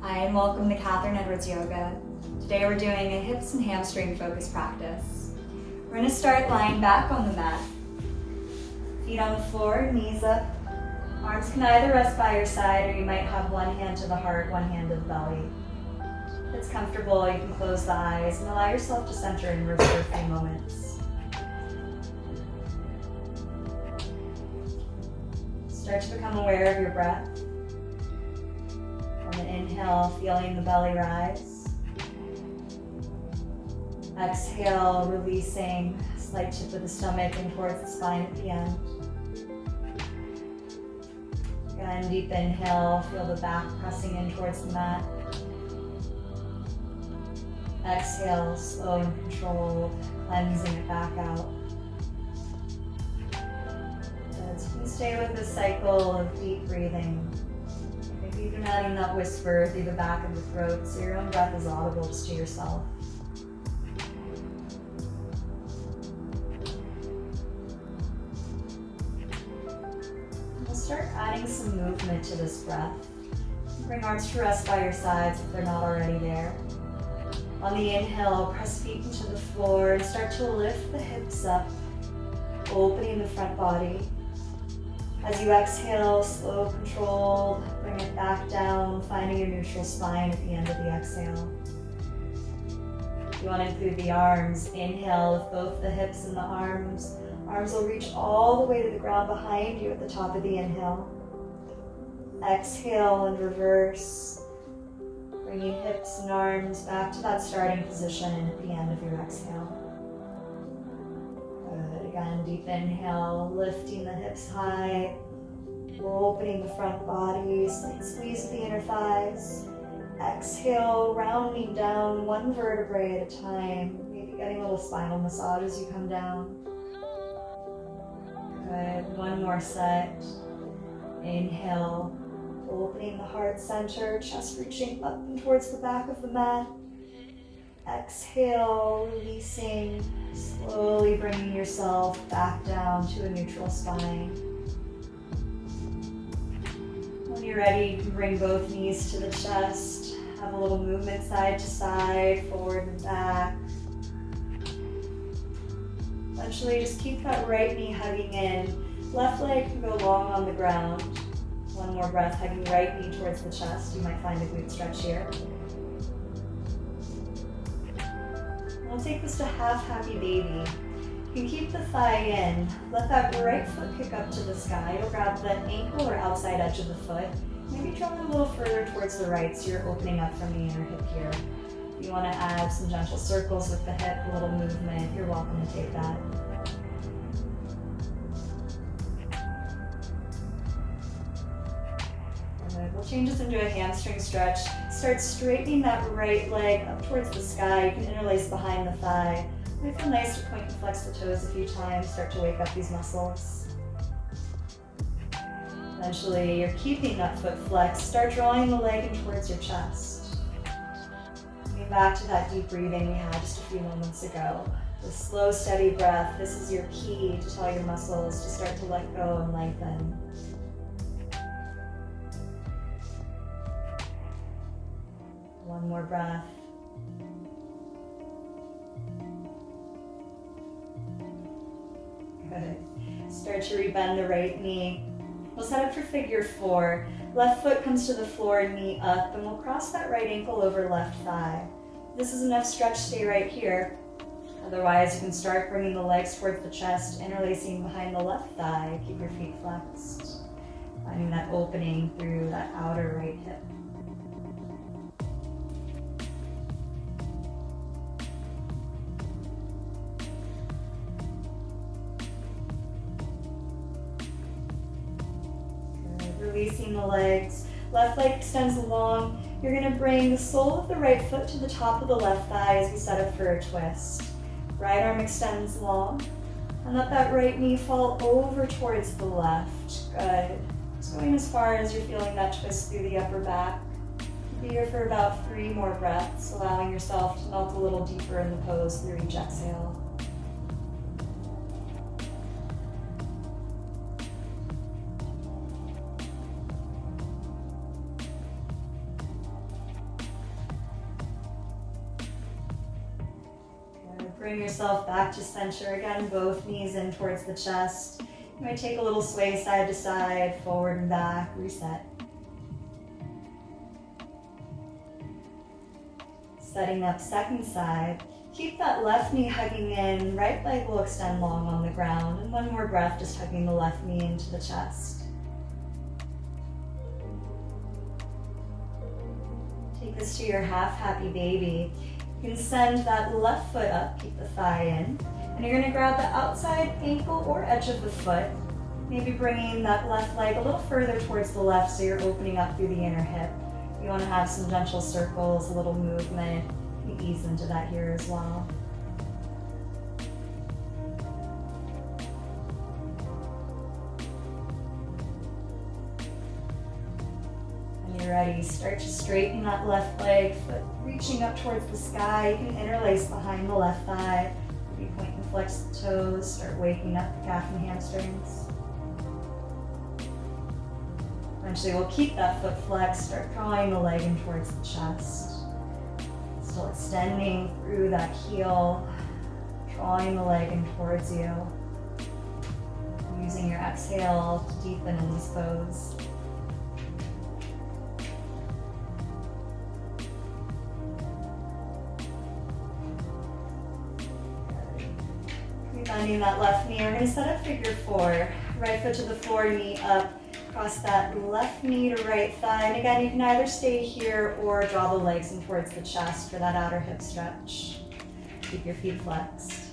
Hi, and welcome to Katherine Yoga. Today we're doing a hips and hamstring focus practice. We're going to start lying back on the mat. Feet on the floor, knees up. Arms can either rest by your side, or you might have one hand to the heart, one hand to the belly. If it's comfortable, you can close the eyes and allow yourself to center inward for a few moments. Start to become aware of your breath. On the inhale, feeling the belly rise. Exhale, releasing, slight tip of the stomach in towards the spine at the end. Again, deep inhale, feel the back pressing in towards the mat. Exhale, slow and controlled, cleansing it back out. Good. So you can stay with this cycle of deep breathing. Maybe even adding that whisper through the back of the throat so your own breath is audible just to yourself. We'll start adding some movement to this breath. Bring arms to rest by your sides if they're not already there. On the inhale, press feet into the floor and start to lift the hips up, opening the front body. As you exhale, slow, controlled, bring it back down, finding your neutral spine at the end of the exhale. If you want to include the arms, inhale with both the hips and the arms. Arms will reach all the way to the ground behind you at the top of the inhale. Exhale and reverse, bringing hips and arms back to that starting position at the end of your exhale. Good. Again, deep inhale, lifting the hips high, opening the front body, slight squeeze of the inner thighs. Exhale, rounding down one vertebrae at a time, maybe getting a little spinal massage as you come down. Good. One more set. Inhale, opening the heart center, chest reaching up and towards the back of the mat. Exhale, releasing, slowly bringing yourself back down to a neutral spine. When you're ready, you can bring both knees to the chest. Have a little movement side to side, forward and back. Eventually, just keep that right knee hugging in. Left leg can go long on the ground. One more breath, hugging right knee towards the chest. You might find a glute stretch here. We'll take this to half happy baby. You can keep the thigh in. Let that right foot kick up to the sky. You'll grab the ankle or outside edge of the foot. Maybe draw it a little further towards the right so you're opening up from the inner hip here. If you want to add some gentle circles with the hip, a little movement, you're welcome to take that. We'll change this into a hamstring stretch. Start straightening that right leg up towards the sky. You can interlace behind the thigh. It might feel nice to point and flex the toes a few times. Start to wake up these muscles. Eventually, you're keeping that foot flexed. Start drawing the leg in towards your chest. Coming back to that deep breathing we had just a few moments ago. The slow, steady breath. This is your key to tell your muscles to start to let go and lengthen. One more breath. Good. Start to rebend the right knee. We'll set up for figure four. Left foot comes to the floor, knee up, and we'll cross that right ankle over left thigh. If this is enough stretch, stay right here. Otherwise, you can start bringing the legs towards the chest, interlacing behind the left thigh. Keep your feet flexed. Finding that opening through that outer right hip. Releasing the legs. Left leg extends long. You're going to bring the sole of the right foot to the top of the left thigh as we set up for a twist. Right arm extends long. And let that right knee fall over towards the left. Good. Just going as far as you're feeling that twist through the upper back. Be here for about 3 more breaths, allowing yourself to melt a little deeper in the pose through each exhale. Bring yourself back to center. Again, both knees in towards the chest. You might take a little sway side to side, forward and back, reset. Setting up second side. Keep that left knee hugging in, right leg will extend long on the ground. And one more breath, just hugging the left knee into the chest. Take this to your half happy baby. You can send that left foot up, keep the thigh in. And you're gonna grab the outside ankle or edge of the foot, maybe bringing that left leg a little further towards the left so you're opening up through the inner hip. You wanna have some gentle circles, a little movement. You can ease into that here as well. When you're ready, start to straighten that left leg, foot reaching up towards the sky. You can interlace behind the left thigh. Maybe point and flex the toes, start waking up the calf and hamstrings. Eventually we'll keep that foot flexed, start drawing the leg in towards the chest. Still extending through that heel, drawing the leg in towards you. Using your exhale to deepen in this pose. Bending that left knee, we're going to set up figure four. Right foot to the floor, knee up. Cross that left knee to right thigh. And again, you can either stay here or draw the legs in towards the chest for that outer hip stretch. Keep your feet flexed.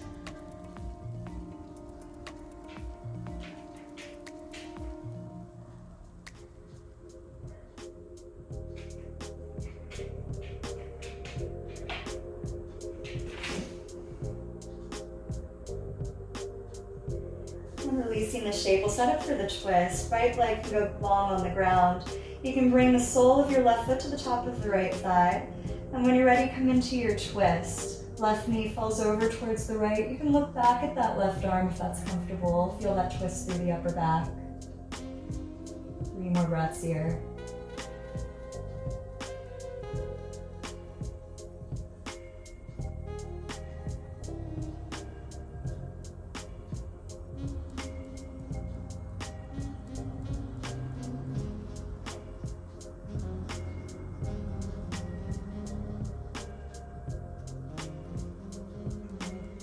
Releasing the shape, we'll set up for the twist. Right leg can go long on the ground. You can bring the sole of your left foot to the top of the right thigh. And when you're ready, come into your twist. Left knee falls over towards the right. You can look back at that left arm if that's comfortable. Feel that twist through the upper back. 3 more breaths here.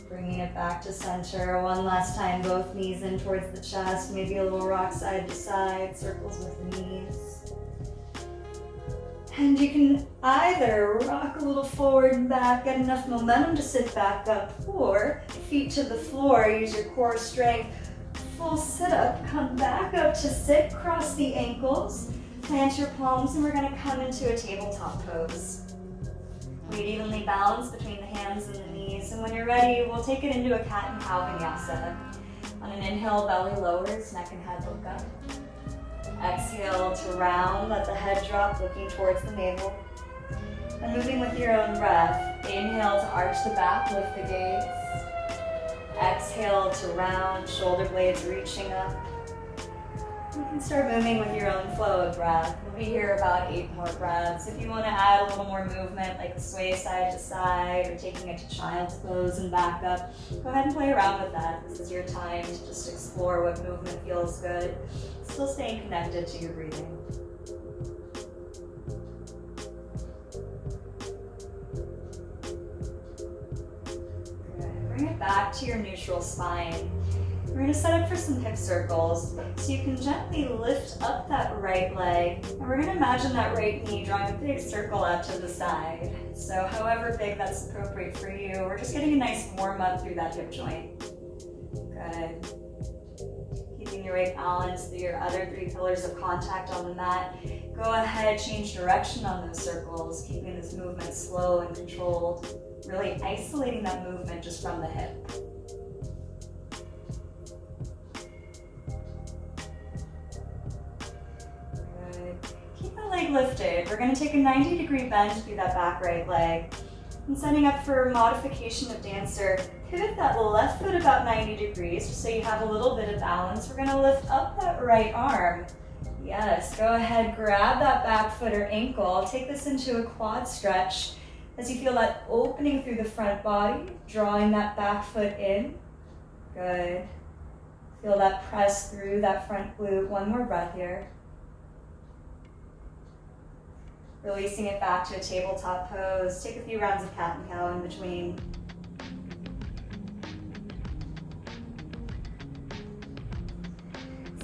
Bringing it back to center. One last time, both knees in towards the chest. Maybe a little rock side to side, circles with the knees. And you can either rock a little forward and back, get enough momentum to sit back up, or feet to the floor, use your core strength. Full sit up, come back up to sit, cross the ankles, plant your palms, and we're gonna come into a tabletop pose. Weight evenly balanced between the hands and the knees. And when you're ready, we'll take it into a cat and cow vinyasa. On an inhale, belly lowers, neck and head look up. Exhale to round, let the head drop, looking towards the navel. And moving with your own breath. Inhale to arch the back, lift the gaze. Exhale to round, shoulder blades reaching up. You can start moving with your own flow of breath. We'll be here about 8 more breaths. If you want to add a little more movement, like a sway side to side or taking it to child's pose and back up, go ahead and play around with that. This is your time to just explore what movement feels good. Still staying connected to your breathing. Good. Bring it back to your neutral spine. We're going to set up for some hip circles. So you can gently lift up that right leg, and we're going to imagine that right knee drawing a big circle out to the side. So however big that's appropriate for you, we're just getting a nice warm up through that hip joint. Good. Keeping your right balance through your other 3 pillars of contact on the mat. Go ahead, change direction on those circles, keeping this movement slow and controlled, really isolating that movement just from the hip. Leg lifted. We're going to take a 90-degree bend through that back right leg. And setting up for modification of dancer, pivot that left foot about 90 degrees just so you have a little bit of balance. We're going to lift up that right arm. Yes, go ahead, grab that back foot or ankle. Take this into a quad stretch. As you feel that opening through the front body, drawing that back foot in. Good. Feel that press through that front glute. One more breath here. Releasing it back to a tabletop pose. Take a few rounds of cat and cow in between.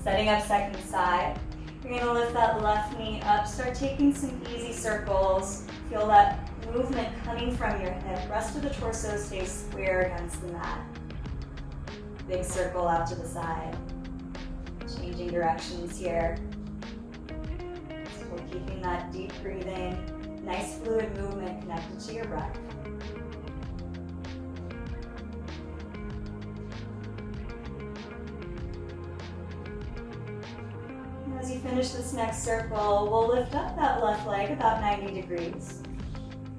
Setting up second side. You're going to lift that left knee up. Start taking some easy circles. Feel that movement coming from your hip. Rest of the torso stays square against the mat. Big circle out to the side. Changing directions here. Still keeping that deep breathing. Nice fluid movement connected to your breath. As you finish this next circle, we'll lift up that left leg about 90 degrees.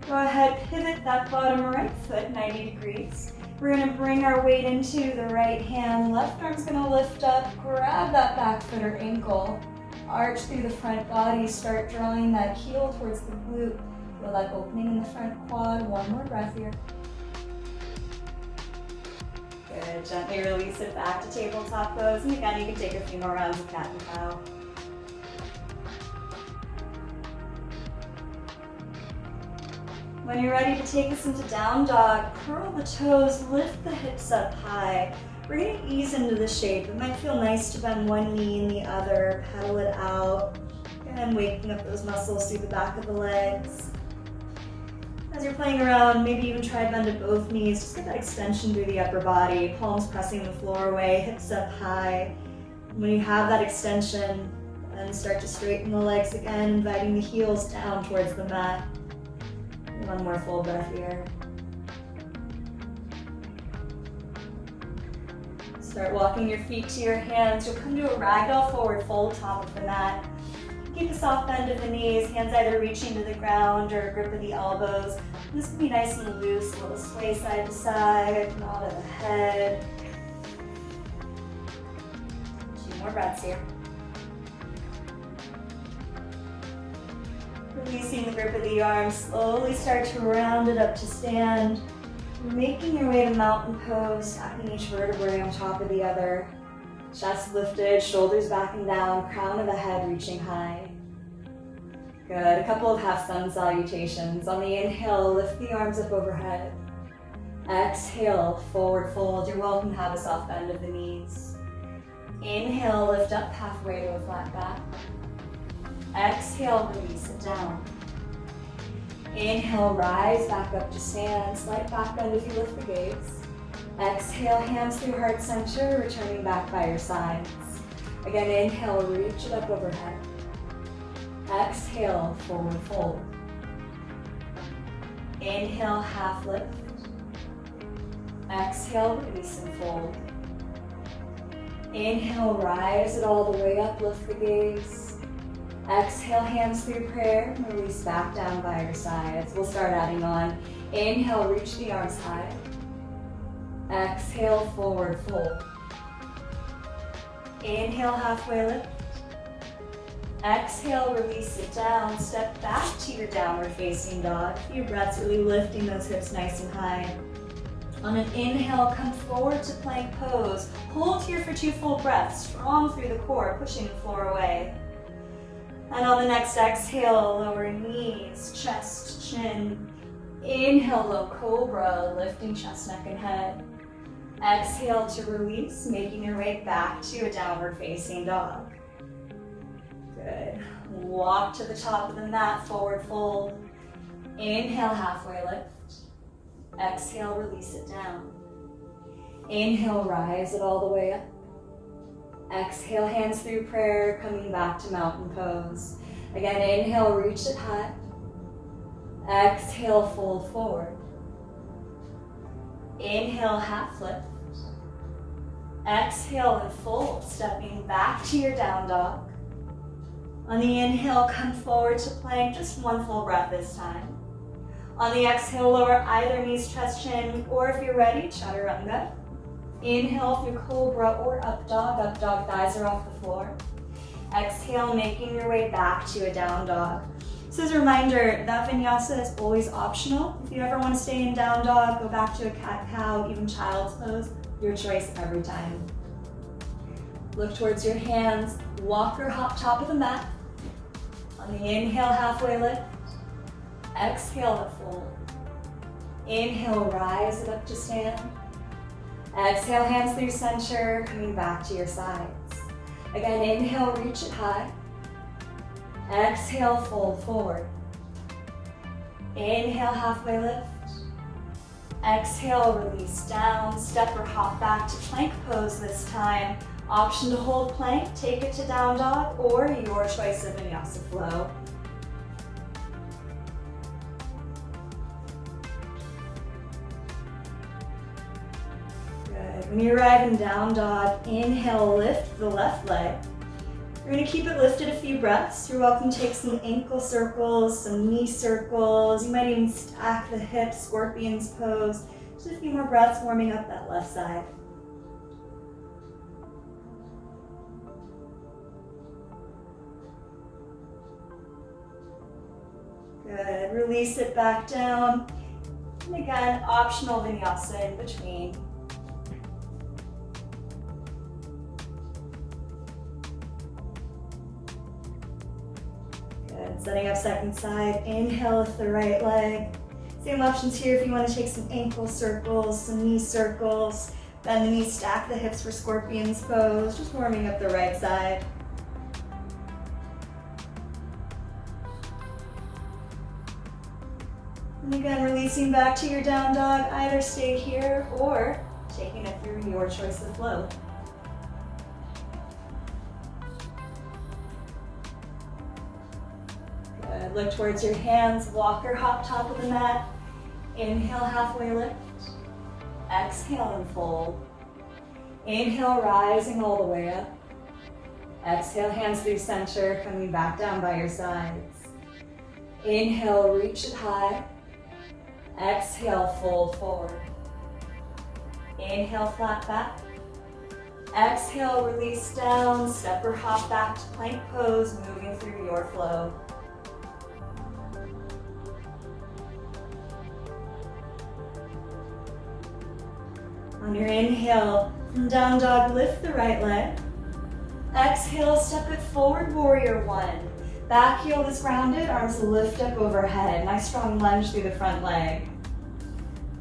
Go ahead, pivot that bottom right foot 90 degrees. We're going to bring our weight into the right hand. Left arm's going to lift up, grab that back foot or ankle. Arch through the front body, start drawing that heel towards the glute. Feel that opening in the front quad. One more breath here. Good, gently release it back to tabletop pose. And again, you can take a few more rounds of cat and cow. When you're ready to take us into down dog, curl the toes, lift the hips up high. We're going to ease into the shape. It might feel nice to bend one knee and the other, pedal it out, and waking up those muscles through the back of the legs. As you're playing around, maybe even try to bend at both knees. Just get that extension through the upper body, palms pressing the floor away, hips up high. When you have that extension, then start to straighten the legs again, inviting the heels down towards the mat. One more full breath here. Start walking your feet to your hands. You'll come to a ragdoll forward fold top of the mat. Keep a soft bend of the knees, hands either reaching to the ground or a grip of the elbows. This can be nice and loose, a little sway side to side, nod of the head. 2 more breaths here. Releasing the grip of the arms, slowly start to round it up to stand. Making your way to mountain pose, stacking each vertebrae on top of the other. Chest lifted, shoulders back and down, crown of the head reaching high. Good, a couple of half sun salutations. On the inhale, lift the arms up overhead. Exhale, forward fold. You're welcome to have a soft bend of the knees. Inhale, lift up halfway to a flat back. Exhale, release it down. Inhale, rise back up to stand. Slight back bend if you lift the gaze. Exhale, hands through heart center, returning back by your sides. Again, inhale, reach it up overhead. Exhale, forward fold. Inhale, half lift. Exhale, release and fold. Inhale, rise it all the way up, lift the gaze. Exhale, hands through prayer, release back down by your sides. We'll start adding on. Inhale, reach the arms high. Exhale, forward fold. Inhale, halfway lift. Exhale, release it down. Step back to your downward facing dog. A few breaths, really lifting those hips nice and high. On an inhale, come forward to plank pose. Hold here for 2 full breaths, strong through the core, pushing the floor away. And on the next exhale, lower knees, chest, chin. Inhale, low cobra, lifting chest, neck, and head. Exhale to release, making your way back to a downward facing dog. Good. Walk to the top of the mat, forward fold. Inhale, halfway lift. Exhale, release it down. Inhale, rise it all the way up. Exhale, hands through prayer, coming back to mountain pose. Again, inhale, reach it high. Exhale, fold forward. Inhale, half lift. Exhale and fold, stepping back to your down dog. On the inhale, come forward to plank, just 1 full breath this time. On the exhale, lower either knees, chest, chin, or if you're ready, chaturanga. Inhale through cobra or up dog, thighs are off the floor. Exhale, making your way back to a down dog. So as a reminder, that vinyasa is always optional. If you ever want to stay in down dog, go back to a cat-cow, even child's pose, your choice every time. Look towards your hands, walk or hop top of the mat. On the inhale, halfway lift. Exhale to fold. Inhale, rise it up to stand. Exhale, hands through center, coming back to your sides. Again, inhale, reach it high. Exhale, fold forward. Inhale, halfway lift. Exhale, release down, step or hop back to plank pose this time. Option to hold plank, take it to down dog, or your choice of vinyasa flow. Good. When you arrive in down dog, inhale, lift the left leg. We're going to keep it lifted a few breaths. You're welcome to take some ankle circles, some knee circles. You might even stack the hips, scorpion's pose. Just a few more breaths warming up that left side. Good. Release it back down. And again, optional vinyasa in between. Good. Setting up second side. Inhale with the right leg. Same options here if you want to take some ankle circles, some knee circles. Bend the knees, stack the hips for scorpion's pose. Just warming up the right side. And again, releasing back to your down dog. Either stay here or taking it through your choice of flow. Good. Look towards your hands. Walk or hop top of the mat. Inhale, halfway lift. Exhale and fold. Inhale, rising all the way up. Exhale, hands through center, coming back down by your sides. Inhale, reach it high. Exhale, fold forward. Inhale, flat back. Exhale, release down, step or hop back to plank pose, moving through your flow. On your inhale, from down dog, lift the right leg. Exhale, step it forward, warrior one. Back heel is grounded, arms lift up overhead. Nice strong lunge through the front leg.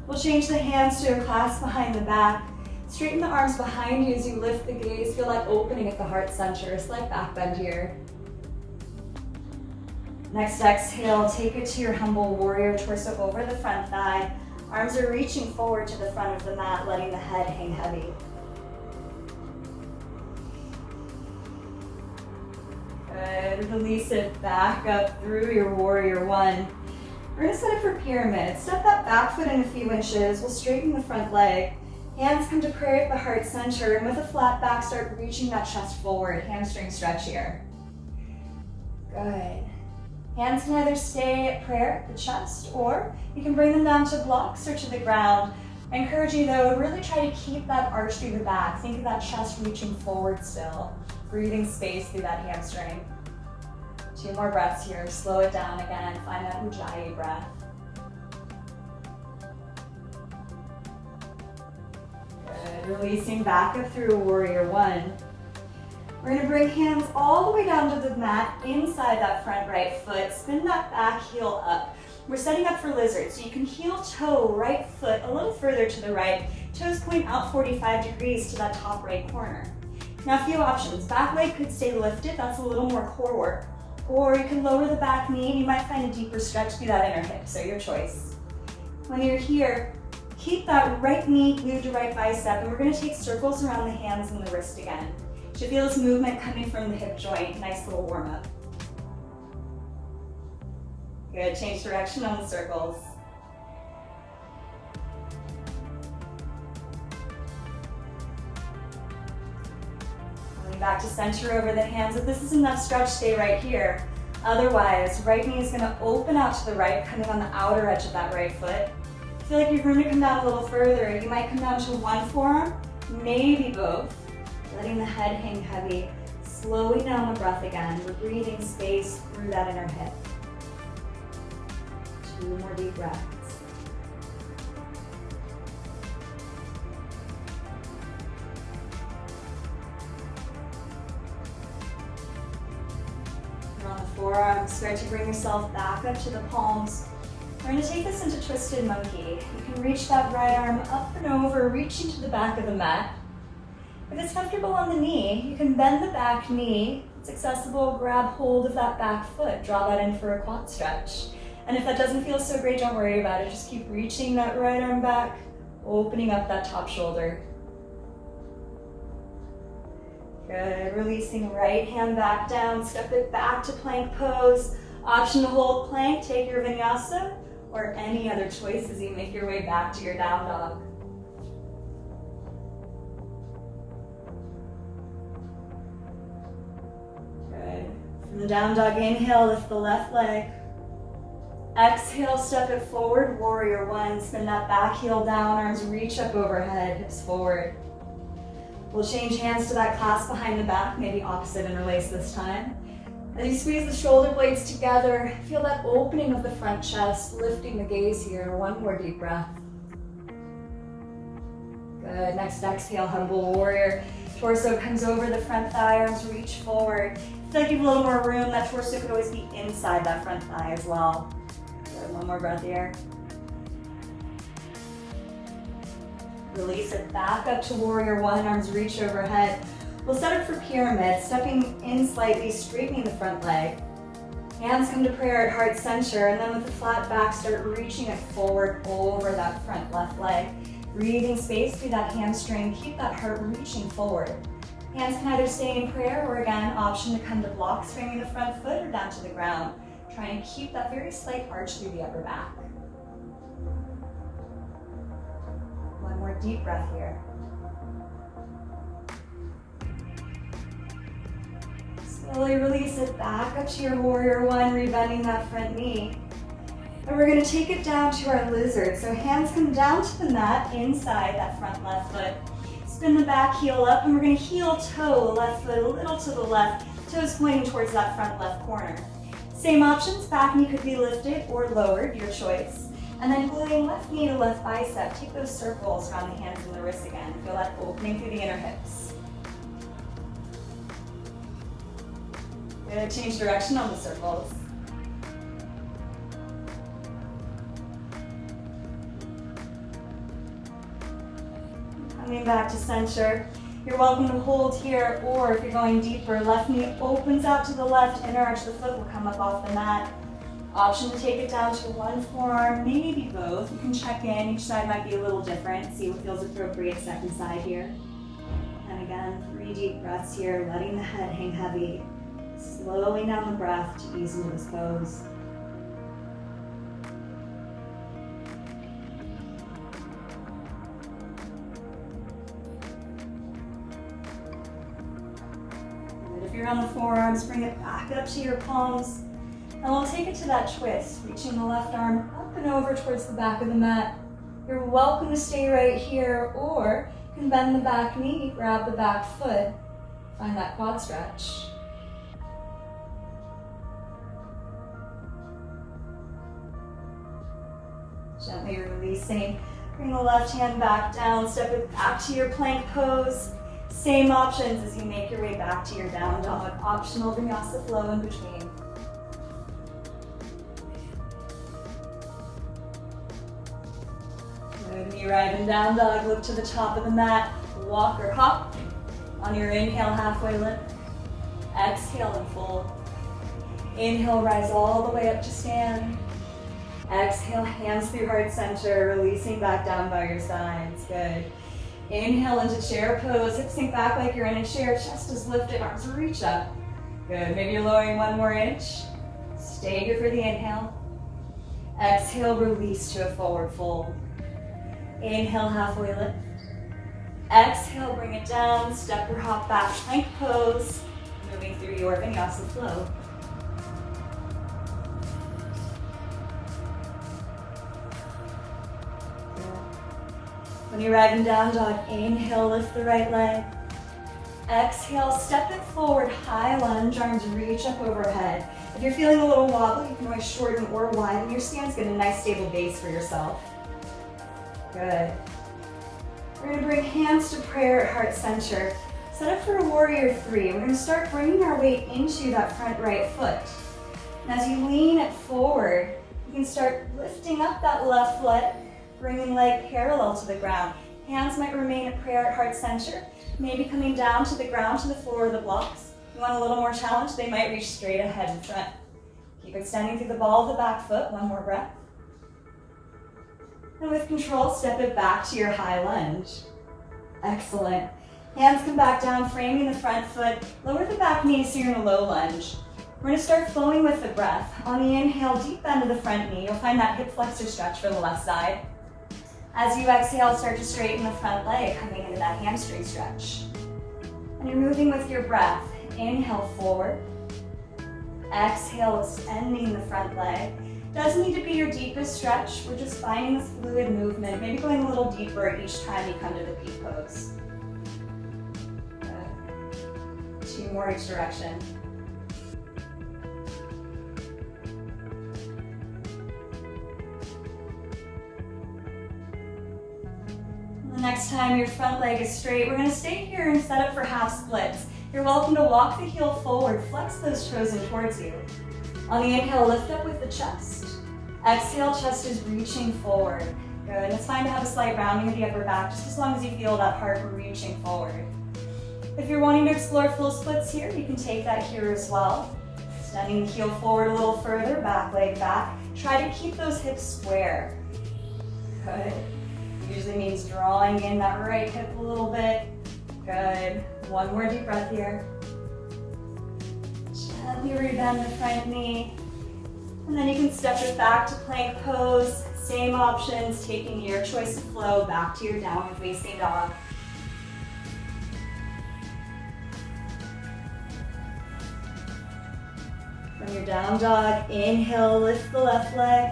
We'll change the hands to a clasp behind the back. Straighten the arms behind you as you lift the gaze. Feel like opening at the heart center, slight back bend here. Next exhale, take it to your humble warrior, torso over the front thigh. Arms are reaching forward to the front of the mat, letting the head hang heavy. Good. Release it back up through your warrior one. We're going to set it for pyramid. Step that back foot in a few inches. We'll straighten the front leg. Hands come to prayer at the heart center, and with a flat back, start reaching that chest forward. Hamstring stretch here. Good. Hands can either stay at prayer at the chest, or you can bring them down to blocks or to the ground. I encourage you though, really try to keep that arch through the back. Think of that chest reaching forward still. Breathing space through that hamstring. 2 more breaths here. Slow it down again. Find that Ujjayi breath. Good. Releasing back up through warrior one. We're going to bring hands all the way down to the mat inside that front right foot. Spin that back heel up. We're setting up for lizard, so you can heel toe right foot a little further to the right. Toes point out 45 degrees to that top right corner. Now a few options. Back leg could stay lifted. That's a little more core work. Or you can lower the back knee and you might find a deeper stretch through that inner hip, so your choice. When you're here, keep that right knee glued to right bicep, and we're going to take circles around the hands and the wrist again. You should feel this movement coming from the hip joint. Nice little warm up. Good. Change direction on the circles. Coming back to center over the hands. If this is enough stretch, stay right here. Otherwise, right knee is going to open out to the right, coming on the outer edge of that right foot. If you feel like you're going to come down a little further, you might come down to one forearm, maybe both. Letting the head hang heavy, slowing down the breath again. We're breathing space through that inner hip. 2 more deep breaths. On the forearms, start to bring yourself back up to the palms. We're going to take this into twisted monkey. You can reach that right arm up and over, reaching to the back of the mat. If it's comfortable on the knee, you can bend the back knee. If it's accessible, grab hold of that back foot. Draw that in for a quad stretch. And if that doesn't feel so great, don't worry about it. Just keep reaching that right arm back, opening up that top shoulder. Good, releasing right hand back down, step it back to plank pose. Option to hold plank, take your vinyasa, or any other choice as you make your way back to your down dog. Good. From the down dog, inhale, lift the left leg. Exhale, step it forward, warrior one. Spin that back heel down, arms reach up overhead, hips forward. We'll change hands to that clasp behind the back, maybe opposite interlace this time. As you squeeze the shoulder blades together, feel that opening of the front chest, lifting the gaze here. One more deep breath. Good, next exhale, humble warrior. Torso comes over the front thigh, arms reach forward. Feel like you have a little more room. That torso could always be inside that front thigh as well. Good, one more breath here. Release it back up to warrior one, arms reach overhead. We'll set up for pyramid, stepping in slightly, straightening the front leg. Hands come to prayer at heart center, and then with the flat back, start reaching it forward over that front left leg. Breathing space through that hamstring, keep that heart reaching forward. Hands can either stay in prayer, or again, option to come to blocks, bringing the front foot or down to the ground. Try and keep that very slight arch through the upper back. One more deep breath here. Slowly release it back up to your warrior one, rebending that front knee. And we're going to take it down to our lizard. So hands come down to the mat inside that front left foot. Spin the back heel up, and we're going to heel toe left foot a little to the left, toes pointing towards that front left corner. Same options, back knee could be lifted or lowered, your choice. And then gluing left knee to left bicep, take those circles around the hands and the wrists again. Feel that opening through the inner hips. Good, change direction on the circles. Coming back to center. You're welcome to hold here, or if you're going deeper, left knee opens out to the left, inner arch of the foot will come up off the mat. Option to take it down to one forearm, maybe both. You can check in, each side might be a little different, see what feels appropriate second side here. And again, 3 deep breaths here, letting the head hang heavy, slowing down the breath to ease into this pose. If you're on the forearms, bring it back up to your palms. And we'll take it to that twist, reaching the left arm up and over towards the back of the mat. You're welcome to stay right here, or you can bend the back knee, grab the back foot, find that quad stretch. Gently releasing. Bring the left hand back down, step it back to your plank pose. Same options as you make your way back to your down dog. Optional vinyasa flow in between. Good. When you arrive in down dog, look to the top of the mat. Walk or hop. On your inhale, halfway lift. Exhale and fold. Inhale, rise all the way up to stand. Exhale, hands through heart center, releasing back down by your sides. Good. Inhale into chair pose, hips sink back like you're in a chair, chest is lifted, arms reach up. Good, maybe you're lowering 1 more inch. Stay here for the inhale. Exhale, release to a forward fold. Inhale, halfway lift. Exhale, bring it down, step or hop back, plank pose, moving through your vinyasa flow. When you arrive in down dog, inhale, lift the right leg. Exhale, step it forward, high lunge, arms reach up overhead. If you're feeling a little wobbly, you can always shorten or widen your stance, get a nice stable base for yourself. Good. We're gonna bring hands to prayer at heart center. Set up for a warrior three. We're gonna start bringing our weight into that front right foot. And as you lean it forward, you can start lifting up that left foot, bringing leg parallel to the ground. Hands might remain at prayer at heart center, maybe coming down to the ground, to the floor of the blocks. If you want a little more challenge, they might reach straight ahead in front. Keep extending through the ball of the back foot, one more breath. And with control, step it back to your high lunge. Excellent. Hands come back down, framing the front foot. Lower the back knee so you're in a low lunge. We're gonna start flowing with the breath. On the inhale, deep bend of the front knee. You'll find that hip flexor stretch for the left side. As you exhale, start to straighten the front leg, coming into that hamstring stretch. And you're moving with your breath. Inhale forward. Exhale, extending the front leg. Doesn't need to be your deepest stretch. We're just finding this fluid movement, maybe going a little deeper each time you come to the peak pose. Good. 2 more each direction. The next time your front leg is straight, we're gonna stay here and set up for half splits. You're welcome to walk the heel forward, flex those toes in towards you. On the inhale, lift up with the chest. Exhale, chest is reaching forward. Good, it's fine to have a slight rounding of the upper back, just as long as you feel that heart reaching forward. If you're wanting to explore full splits here, you can take that here as well. Extending the heel forward a little further, back leg back. Try to keep those hips square. Good. Usually means drawing in that right hip a little bit. Good. One more deep breath here. Gently rebend the front knee. And then you can step it back to plank pose. Same options, taking your choice of flow back to your downward facing dog. From your down dog, inhale, lift the left leg.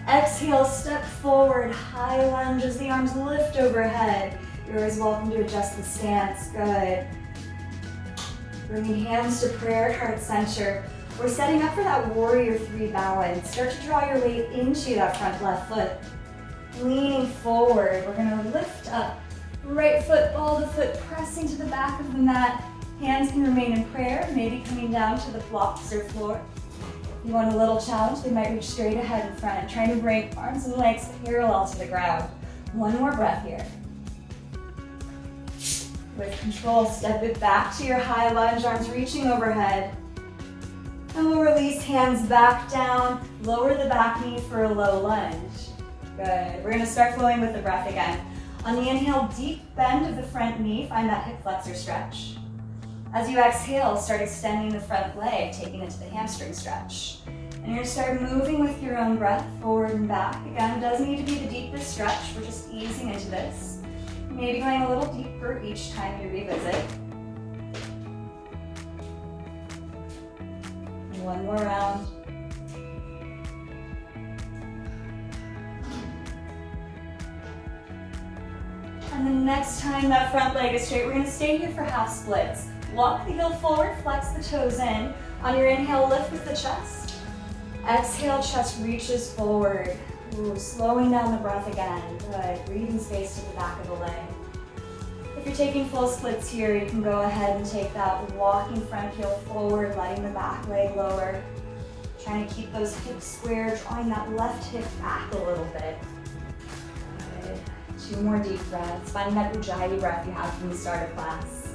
Exhale, step forward, high lunge as the arms lift overhead. You're always welcome to adjust the stance, good. Bringing hands to prayer at heart center. We're setting up for that warrior three balance. Start to draw your weight into that front left foot. Leaning forward, we're gonna lift up. Right foot, ball of the foot, pressing to the back of the mat. Hands can remain in prayer, maybe coming down to the blocks or floor. If you want a little challenge, they might reach straight ahead in front, trying to bring arms and legs parallel to the ground. One more breath here. With control, step it back to your high lunge, arms reaching overhead. And we'll release hands back down, lower the back knee for a low lunge. Good. We're gonna start flowing with the breath again. On the inhale, deep bend of the front knee, find that hip flexor stretch. As you exhale, start extending the front leg, taking it to the hamstring stretch. And you're gonna start moving with your own breath, forward and back. Again, it doesn't need to be the deepest stretch, we're just easing into this. Maybe going a little deeper each time you revisit. One more round. And the next time that front leg is straight, we're gonna stay here for half splits. Walk the heel forward, flex the toes in. On your inhale, lift with the chest. Exhale, chest reaches forward. Ooh, slowing down the breath again. Good, breathing space to the back of the leg. If you're taking full splits here, you can go ahead and take that walking front heel forward, letting the back leg lower. Trying to keep those hips square, drawing that left hip back a little bit. Good. 2 more deep breaths. Finding that Ujjayi breath you had from the start of class.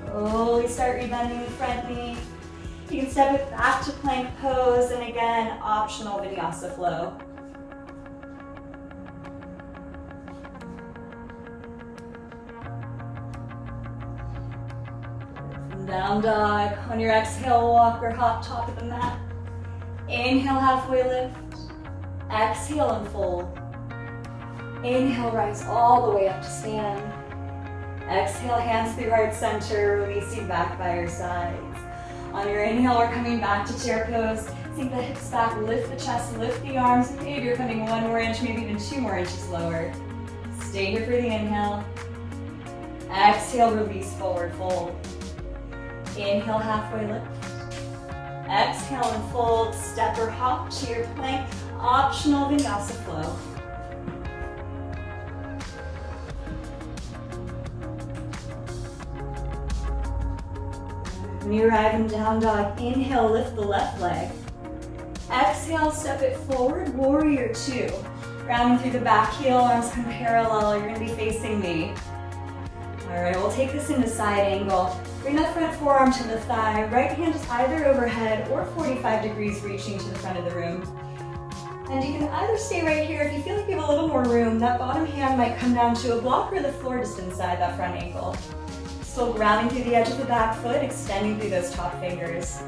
Slowly start rebending the front knee. You can step it back to plank pose, and again, optional Vinyasa flow. From down dog, on your exhale, walk or hop top of the mat. Inhale, halfway lift. Exhale, unfold. Inhale, rise all the way up to stand. Exhale, hands through heart center, releasing back by your sides. On your inhale, we're coming back to chair pose. Sink the hips back, lift the chest, lift the arms. Maybe you're coming 1 more inch, maybe even 2 more inches lower. Stay here for the inhale. Exhale, release, forward fold. Inhale, halfway lift. Exhale and fold, step or hop to your plank. Optional Vinyasa flow. When you arrive in down dog, inhale, lift the left leg. Exhale, step it forward, warrior two. Rounding through the back heel, arms come parallel. You're gonna be facing me. All right, we'll take this into side angle. Bring that front forearm to the thigh. Right hand is either overhead or 45 degrees reaching to the front of the room. And you can either stay right here. If you feel like you have a little more room, that bottom hand might come down to a block or the floor just inside that front ankle. Still grounding through the edge of the back foot, extending through those top fingers.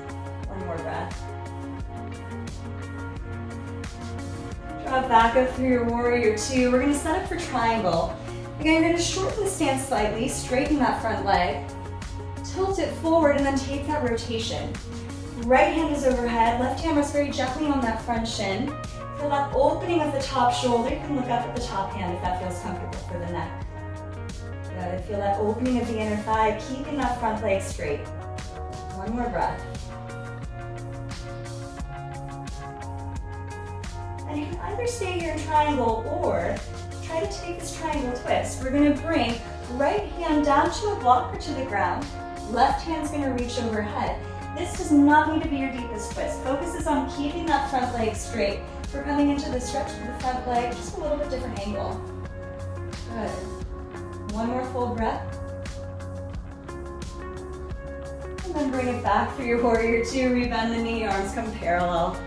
One more breath. Drop back up through your warrior two. We're gonna set up for triangle. Again, you're gonna shorten the stance slightly, straighten that front leg, tilt it forward, and then take that rotation. Right hand is overhead, left hand rests very gently on that front shin. Feel that opening of the top shoulder. You can look up at the top hand if that feels comfortable for the neck. Good, feel that opening of the inner thigh, keeping that front leg straight. One more breath. And you can either stay here in triangle or try to take this triangle twist. We're gonna bring right hand down to a block or to the ground. Left hand's gonna reach overhead. This does not need to be your deepest twist. Focus is on keeping that front leg straight. We're coming into the stretch of the front leg, just a little bit different angle. Good. One more full breath. And then bring it back for your warrior two. Rebend the knee, arms come parallel.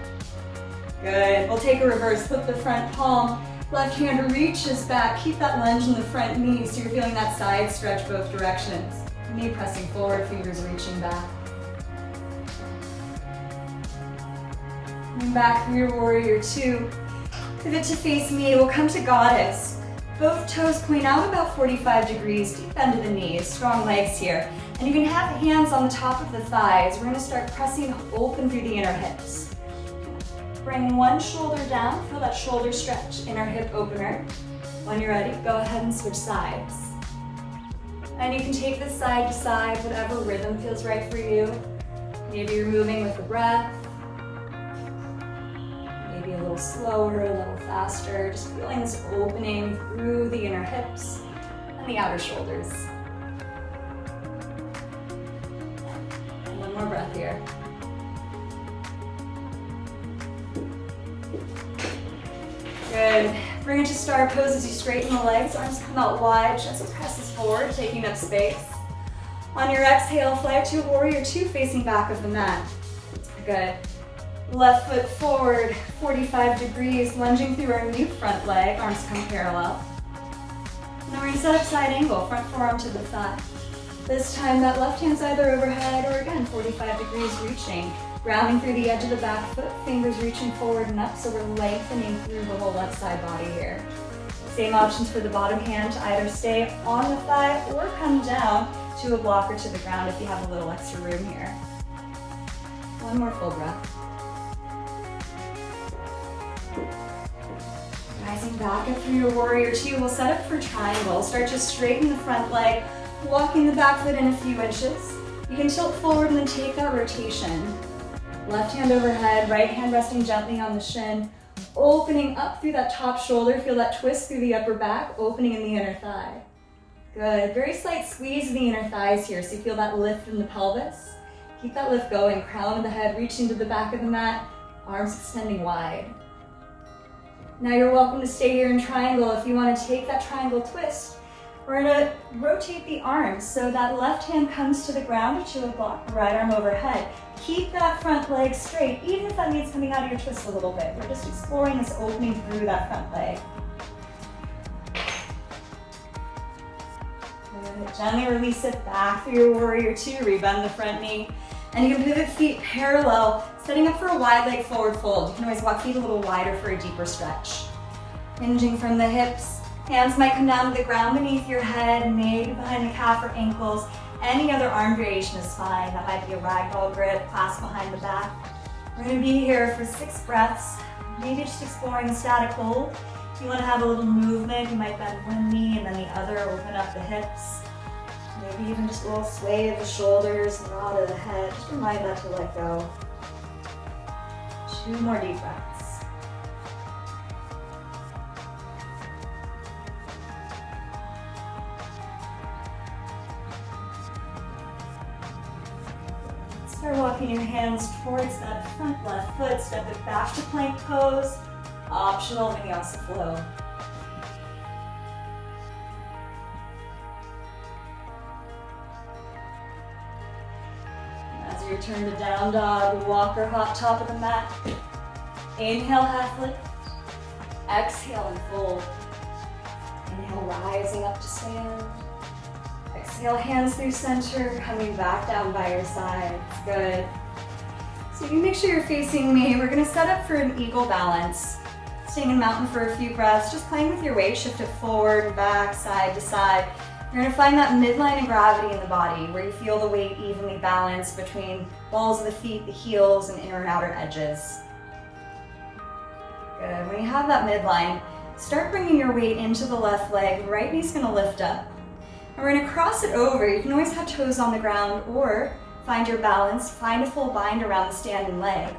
Good. We'll take a reverse, flip the front palm. Left hand reaches back. Keep that lunge in the front knee so you're feeling that side stretch both directions. Knee pressing forward, fingers reaching back. And back through your warrior two. Pivot to face me. We'll come to goddess. Both toes point out about 45 degrees. Deep bend to the knees. Strong legs here. And you can have hands on the top of the thighs. We're going to start pressing open through the inner hips. Bring one shoulder down. Feel that shoulder stretch. Inner hip opener. When you're ready, go ahead and switch sides. And you can take this side to side, whatever rhythm feels right for you. Maybe you're moving with the breath. Maybe a little slower, a little faster. Just feeling this opening through the inner hips and the outer shoulders. And one more breath here. Good. Bring it to star pose as you straighten the legs. Arms come out wide. Chest presses forward, taking up space. On your exhale, fly to warrior two, facing back of the mat. Good. Left foot forward, 45 degrees, lunging through our new front leg. Arms come parallel. Now we're going to set up side angle, front forearm to the thigh. This time that left hand's either overhead or again 45 degrees reaching. Rounding through the edge of the back foot, fingers reaching forward and up, so we're lengthening through the whole left side body here. Same options for the bottom hand to either stay on the thigh or come down to a block or to the ground if you have a little extra room here. One more full breath. Rising back up through your warrior two, we'll set up for triangle. Start to straighten the front leg, walking the back foot in a few inches. You can tilt forward and then take that rotation. Left hand overhead, right hand resting gently on the shin, opening up through that top shoulder. Feel that twist through the upper back, opening in the inner thigh. Good. Very slight squeeze of the inner thighs here, so you feel that lift in the pelvis. Keep that lift going. Crown of the head reaching to the back of the mat, arms extending wide. Now you're welcome to stay here in triangle. If you want to take that triangle twist, we're going to rotate the arms so that left hand comes to the ground or to a block, right arm overhead. Keep that front leg straight, even if that means coming out of your twist a little bit. We're just exploring this opening through that front leg. Good. Gently release it back through your warrior two, rebend the front knee. And you can pivot feet parallel, setting up for a wide leg forward fold. You can always walk feet a little wider for a deeper stretch. Hinging from the hips. Hands might come down to the ground beneath your head, maybe behind the calf or ankles. Any other arm variation is fine. That might be a ragdoll grip, clasp behind the back. We're going to be here for 6 breaths, maybe just exploring a static hold. If you want to have a little movement, you might bend one knee and then the other, open up the hips. Maybe even just a little sway of the shoulders, nod of the head. Just remind that to let go. 2 more deep breaths. Start walking your hands towards that front left foot. Step it back to plank pose. Optional Vinyasa flow. As you return to down dog, walk or hop top of the mat. Inhale, half lift. Exhale and fold. Inhale, rising up to stand. Exhale, hands through center, coming back down by your sides. Good. So you can make sure you're facing me. We're gonna set up for an eagle balance. Staying in mountain for a few breaths, just playing with your weight, shift it forward and back, side to side. You're gonna find that midline of gravity in the body where you feel the weight evenly balanced between balls of the feet, the heels, and inner and outer edges. Good, when you have that midline, start bringing your weight into the left leg. Right knee's gonna lift up. And we're gonna cross it over. You can always have toes on the ground or find your balance, find a full bind around the standing leg.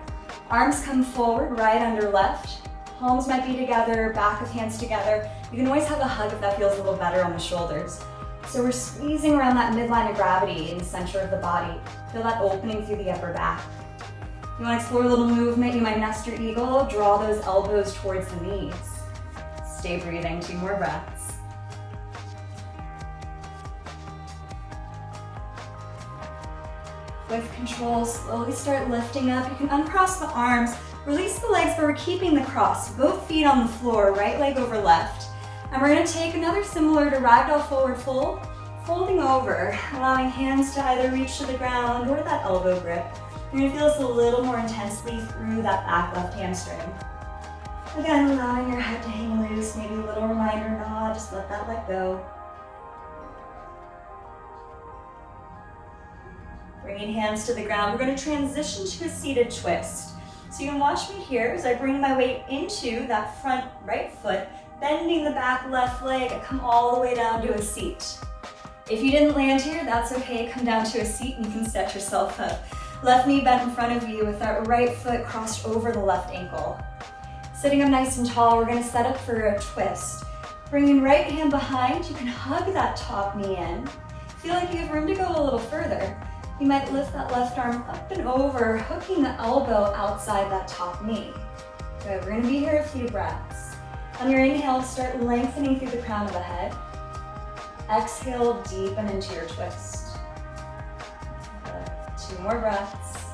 Arms come forward, right under left. Palms might be together, back of hands together. You can always have a hug if that feels a little better on the shoulders. So we're squeezing around that midline of gravity in the center of the body. Feel that opening through the upper back. You want to explore a little movement, you might nest your eagle, draw those elbows towards the knees. Stay breathing, 2 more breaths. With control, slowly start lifting up. You can uncross the arms, release the legs, but we're keeping the cross. Both feet on the floor, right leg over left. And we're gonna take another similar to ragdoll forward fold, folding over, allowing hands to either reach to the ground or that elbow grip. You're gonna feel this a little more intensely through that back left hamstring. Again, allowing your head to hang loose, maybe a little reminder nod, just let that let go. Bringing hands to the ground, we're gonna transition to a seated twist. So you can watch me here as I bring my weight into that front right foot, bending the back left leg, come all the way down to a seat. If you didn't land here, that's okay. Come down to a seat and you can set yourself up. Left knee bent in front of you with that right foot crossed over the left ankle. Sitting up nice and tall, we're gonna set up for a twist. Bringing right hand behind, you can hug that top knee in. Feel like you have room to go a little further. You might lift that left arm up and over, hooking the elbow outside that top knee. Good, we're gonna be here a few breaths. On your inhale, start lengthening through the crown of the head. Exhale, deepen into your twist. Good. 2 more breaths.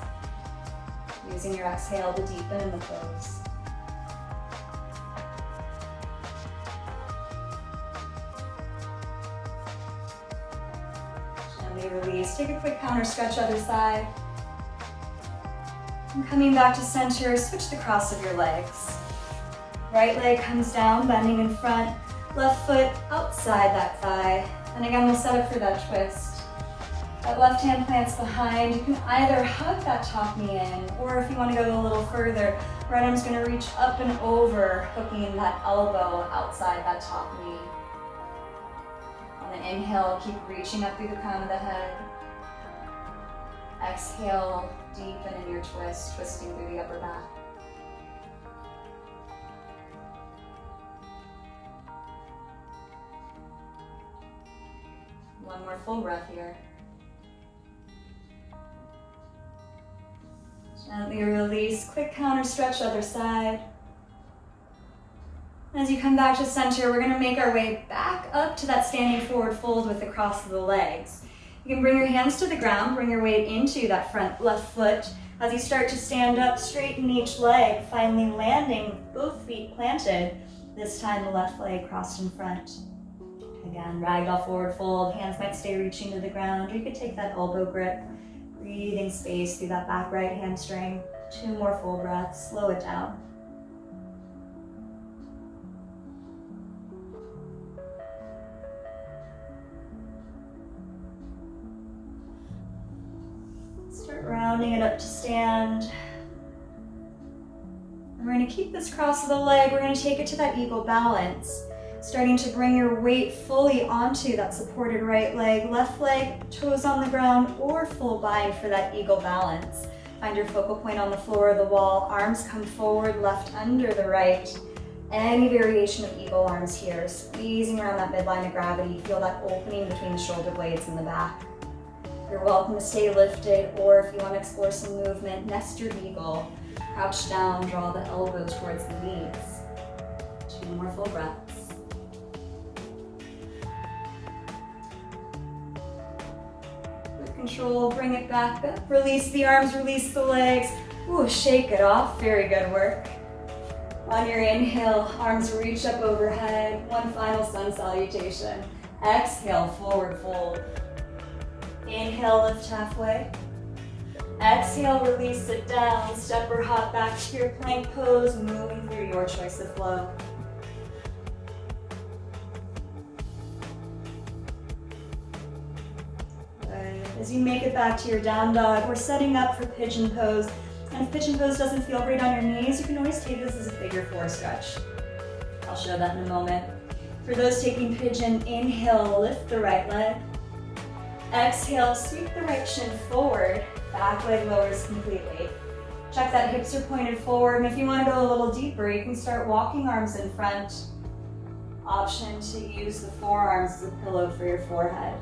Using your exhale to deepen in the pose. Release. Take a quick counter stretch other side. And coming back to center, switch the cross of your legs. Right leg comes down, bending in front. Left foot outside that thigh. And again, we'll set up for that twist. That left hand plants behind. You can either hug that top knee in, or if you want to go a little further, right arm's going to reach up and over, hooking that elbow outside that top knee. On the inhale, keep reaching up through the crown of the head. Exhale, deepen in your twist, twisting through the upper back. One more full breath here. Gently release, quick counter stretch other side. As you come back to center, we're gonna make our way back up to that standing forward fold with the cross of the legs. You can bring your hands to the ground, bring your weight into that front left foot. As you start to stand up, straighten each leg, finally landing, both feet planted. This time the left leg crossed in front. Again, ragdoll forward fold, hands might stay reaching to the ground, or you could take that elbow grip, breathing space through that back right hamstring. 2 more full breaths, slow it down. Start rounding it up to stand. And we're We're going to keep this cross of the leg. We're going to take it to that eagle balance. Starting to bring your weight fully onto that supported right leg, left leg, toes on the ground, or full bind for that eagle balance. Find your focal point on the floor or the wall. Arms come forward, left under the right. Any variation of eagle arms here. Squeezing around that midline of gravity. Feel that opening between the shoulder blades and the back. You're welcome to stay lifted, or if you want to explore some movement, nest your eagle. Crouch down, draw the elbows towards the knees. 2 more full breaths. Control, bring it back up. Release the arms, release the legs. Ooh, shake it off. Very good work. On your inhale, arms reach up overhead. One final sun salutation. Exhale, forward fold. Inhale, lift halfway. Exhale, release it down. Step or hop back to your plank pose, moving through your choice of flow. As you make it back to your down dog, we're setting up for pigeon pose. And if pigeon pose doesn't feel great on your knees, you can always take this as a figure 4 stretch. I'll show that in a moment. For those taking pigeon, inhale, lift the right leg. Exhale, sweep the right shin forward. Back leg lowers completely. Check that hips are pointed forward, and if you want to go a little deeper, you can start walking arms in front. Option to use the forearms as a pillow for your forehead.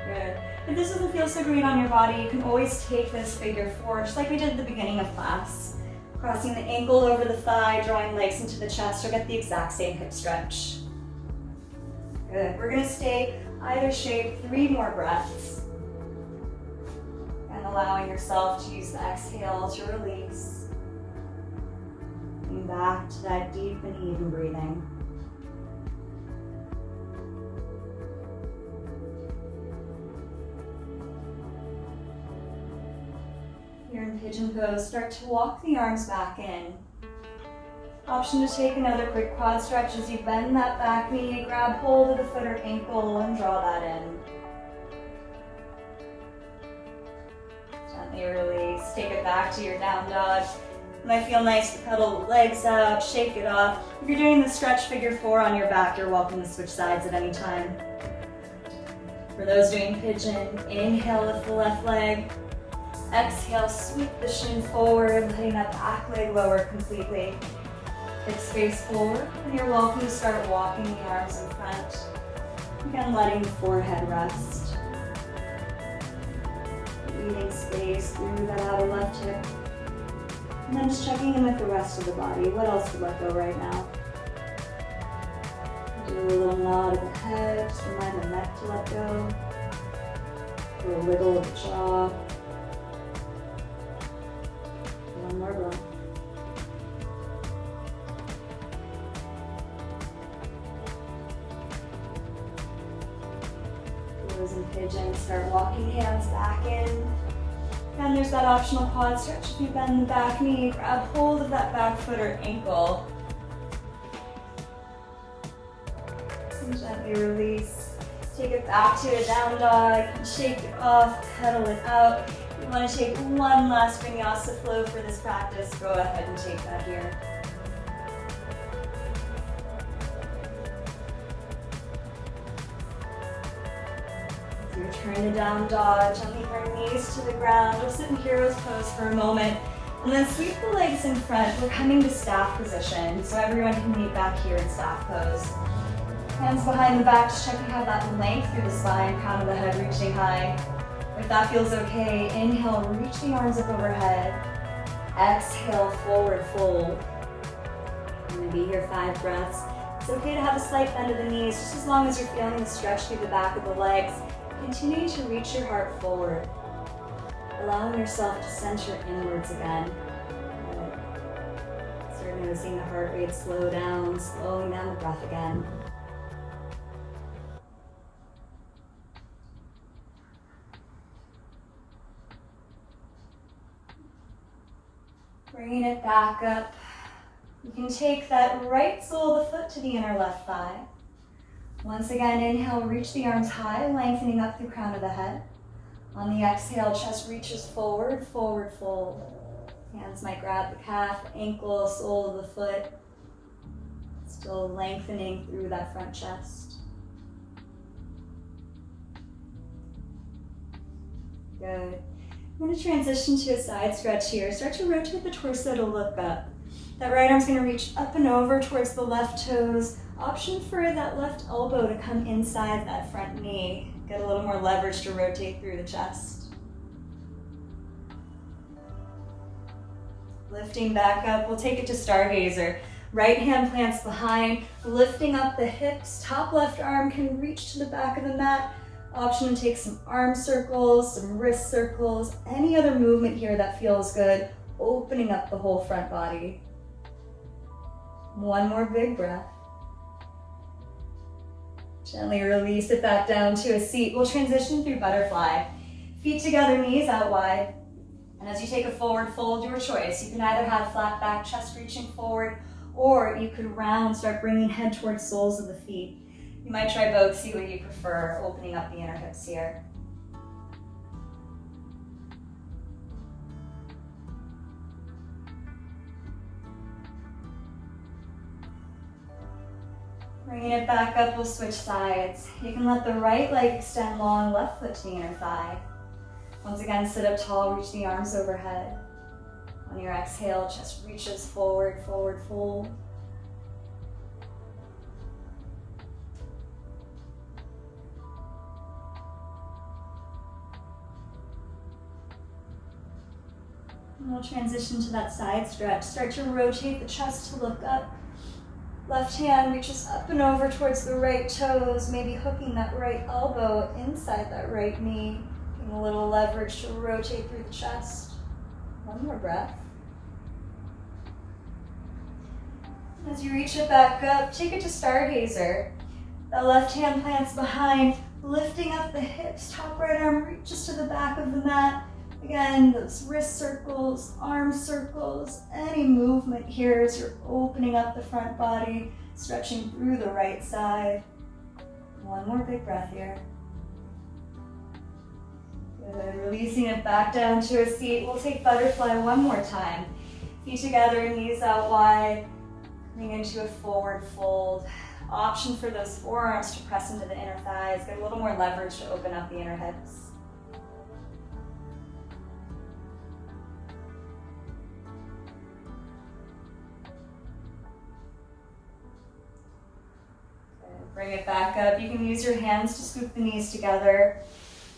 Good. If this doesn't feel so great on your body, you can always take this figure 4, just like we did at the beginning of class. Crossing the ankle over the thigh, drawing legs into the chest, or get the exact same hip stretch. Good. We're going to stay either shape 3 more breaths. And allowing yourself to use the exhale to release. And back to that deep and even breathing. Here in pigeon pose, start to walk the arms back in. Option to take another quick quad stretch as you bend that back knee, grab hold of the foot or ankle and draw that in. Gently release, take it back to your down dog. It might feel nice to pedal the legs out, shake it off. If you're doing the stretch figure 4 on your back, you're welcome to switch sides at any time. For those doing pigeon, inhale, lift the left leg. Exhale, sweep the shin forward, letting that back leg lower completely. Hip space forward, and you're welcome to start walking the arms in front. Again, letting the forehead rest. Leaving space through that outer left hip. And then just checking in with the rest of the body. What else would let go right now? Do a little nod of the head, just remind the neck to let go. Do a wiggle of the jaw. One more breath. Pose and pigeon. Start walking hands back in. And there's that optional quad stretch. If you bend the back knee, grab hold of that back foot or ankle. And gently release. Take it back to a down dog. Shake it off, pedal it out. You want to take one last Vinyasa flow for this practice, go ahead and take that here. Your turn to down dog, gently bring knees to the ground. We'll sit in hero's pose for a moment, and then sweep the legs in front. We're coming to staff position, so everyone can meet back here in staff pose. Hands behind the back, just check you have that length through the spine, crown of the head reaching high. If that feels okay, inhale, reach the arms up overhead. Exhale, forward fold. I'm going to be here 5 breaths. It's okay to have a slight bend of the knees, just as long as you're feeling the stretch through the back of the legs. Continue to reach your heart forward, allowing yourself to center inwards again. Good. Start noticing the heart rate slow down, slowing down the breath again. Bringing it back up. You can take that right sole of the foot to the inner left thigh. Once again, inhale, reach the arms high, lengthening up through crown of the head. On the exhale, chest reaches forward, forward fold. Hands might grab the calf, ankle, sole of the foot. Still lengthening through that front chest. Good. I'm going to transition to a side stretch here. Start to rotate the torso to look up. That right arm's going to reach up and over towards the left toes. Option for that left elbow to come inside that front knee. Get a little more leverage to rotate through the chest. Lifting back up, we'll take it to Stargazer. Right hand plants behind, lifting up the hips. Top left arm can reach to the back of the mat. Option to take some arm circles, some wrist circles, any other movement here that feels good, opening up the whole front body. One more big breath. Gently release it back down to a seat. We'll transition through butterfly. Feet together, knees out wide. And as you take a forward fold, your choice. You can either have flat back, chest reaching forward, or you could round, start bringing head towards soles of the feet. You might try both, see what you prefer, opening up the inner hips here. Bringing it back up, we'll switch sides. You can let the right leg extend long, left foot to the inner thigh. Once again, sit up tall, reach the arms overhead. On your exhale, chest reaches forward, forward fold. And we'll transition to that side stretch. Start to rotate the chest to look up. Left hand reaches up and over towards the right toes, maybe hooking that right elbow inside that right knee. Getting a little leverage to rotate through the chest. One more breath. As you reach it back up, take it to Stargazer. The left hand plants behind, lifting up the hips. Top right arm reaches to the back of the mat. Again, those wrist circles, arm circles, any movement here as you're opening up the front body, stretching through the right side. One more big breath here. Good, releasing it back down to a seat. We'll take butterfly one more time. Feet together, knees out wide, coming into a forward fold. Option for those forearms to press into the inner thighs, get a little more leverage to open up the inner hips. Bring it back up. You can use your hands to scoop the knees together.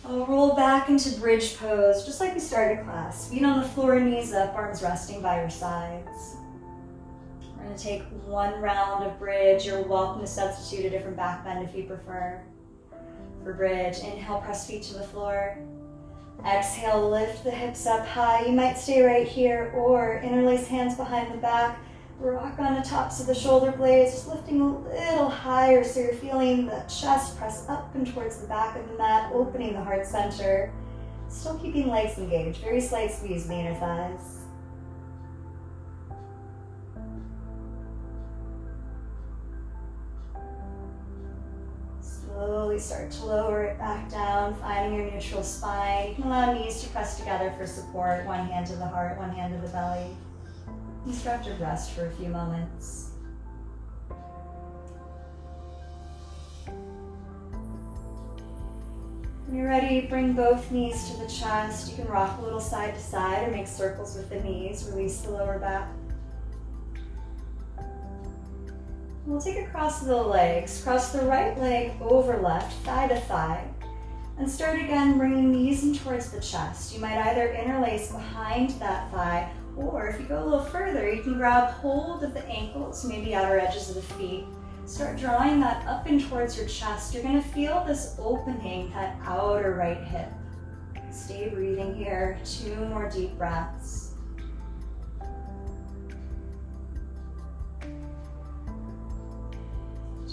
We'll roll back into bridge pose, just like we started class. Feet on the floor, knees up, arms resting by your sides. We're going to take one round of bridge. You're welcome to substitute a different back bend if you prefer. For bridge, inhale, press feet to the floor. Exhale, lift the hips up high. You might stay right here or interlace hands behind the back. Rock on the tops of the shoulder blades, just lifting a little higher so you're feeling the chest press up and towards the back of the mat, opening the heart center. Still keeping legs engaged, very slight squeeze in the inner thighs. Slowly start to lower it back down, finding your neutral spine. You can allow knees to press together for support, one hand to the heart, one hand to the belly. Constructive rest for a few moments. When you're ready, bring both knees to the chest. You can rock a little side to side or make circles with the knees. Release the lower back. We'll take it across the legs. Cross the right leg over left, thigh to thigh. And start again bringing knees in towards the chest. You might either interlace behind that thigh, or if you go a little further, you can grab hold of the ankles, maybe outer edges of the feet. Start drawing that up and towards your chest. You're going to feel this opening, that outer right hip. Stay breathing here. 2 more deep breaths.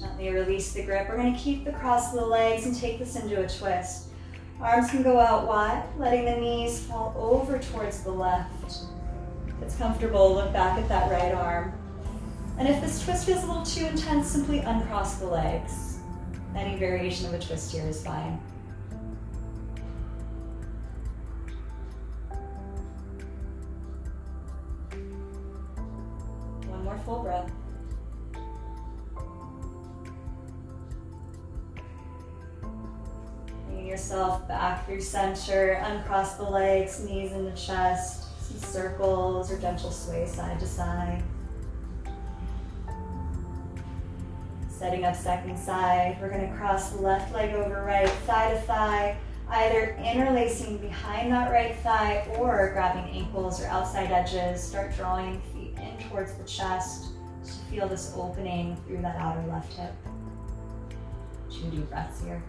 Gently release the grip. We're going to keep the cross of the legs and take this into a twist. Arms can go out wide, letting the knees fall over towards the left. If it's comfortable, look back at that right arm. And if this twist feels a little too intense, simply uncross the legs. Any variation of a twist here is fine. full breath. Bringing yourself back through center, uncross the legs, knees into chest, some circles or gentle sway side to side. Setting up second side, we're going to cross the left leg over right, thigh to thigh, either interlacing behind that right thigh or grabbing ankles or outside edges. Start drawing feet in towards the chest to feel this opening through that outer left hip. 2 deep breaths here.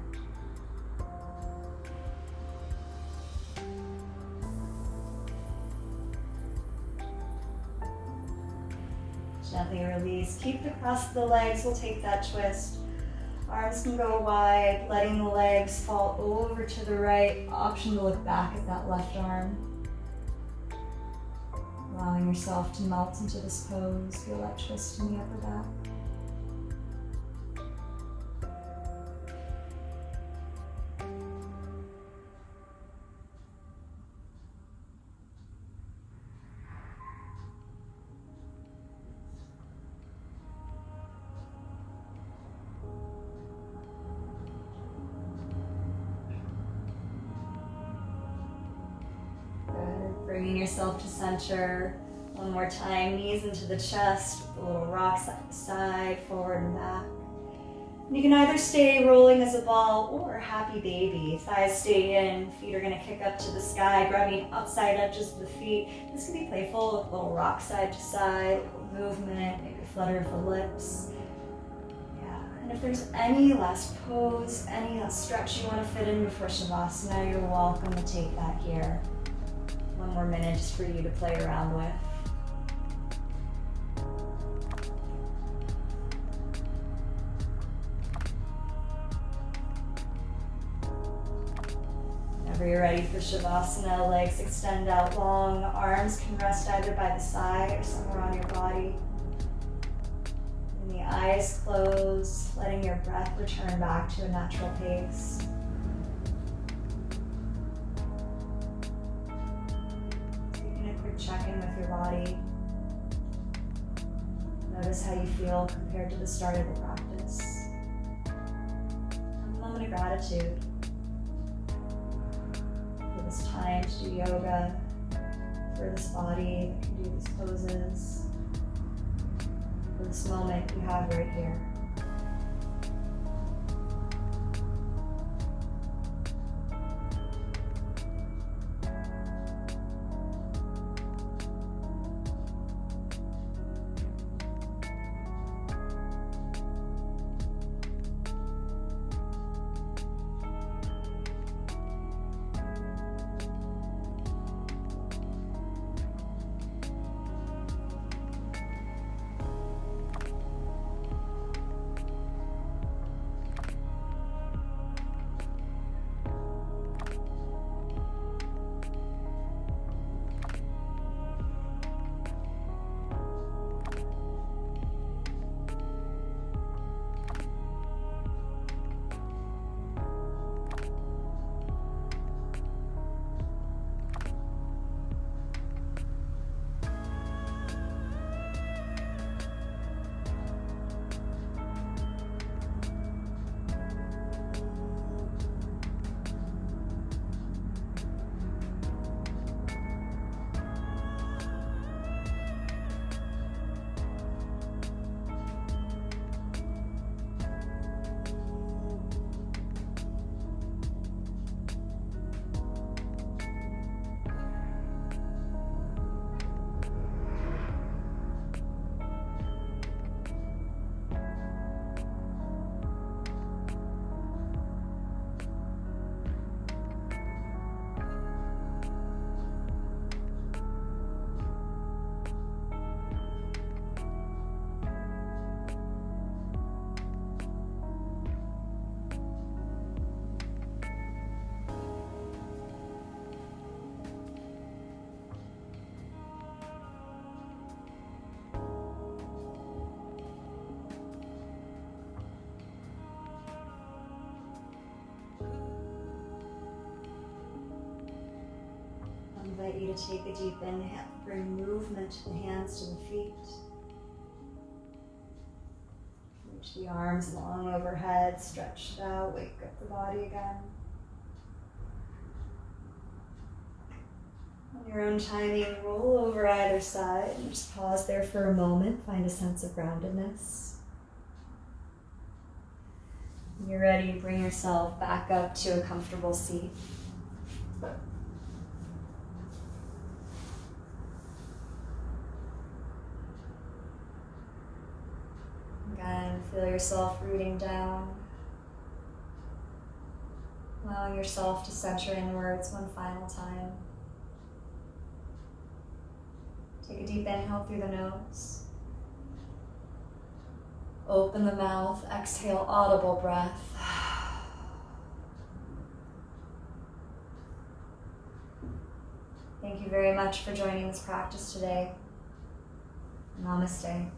Gently release. Keep the cross of the legs. We'll take that twist. Arms can go wide, letting the legs fall over to the right. Option to look back at that left arm. Allowing yourself to melt into this pose. Feel that twist in the upper back. Bringing yourself to center. One more time, knees into the chest, a little rock side to side, forward and back. And you can either stay rolling as a ball or happy baby. Thighs stay in, feet are gonna kick up to the sky, grabbing outside edges of the feet. This can be playful with a little rock side to side, movement, maybe a flutter of the lips. Yeah, and if there's any last pose, any last stretch you wanna fit in before Shavasana, you're welcome to take that here. 1 more minute just for you to play around with. Whenever you're ready for Shavasana, legs extend out long, arms can rest either by the side or somewhere on your body. And the eyes close, letting your breath return back to a natural pace. Check in with your body. Notice how you feel compared to the start of the practice. Have a moment of gratitude for this time to do yoga, for this body that can do these poses, for this moment you have right here. I invite you to take a deep inhale, bring movement to the hands, to the feet. the arms long overhead, stretched out, wake up the body again. On your own timing, roll over either side and just pause there for a moment, find a sense of groundedness. When you're ready, bring yourself back up to a comfortable seat. Again, feel yourself rooting down, allowing yourself to center inwards one final time. Take a deep inhale through the nose. Open the mouth, exhale, audible breath. Thank you very much for joining this practice today. Namaste.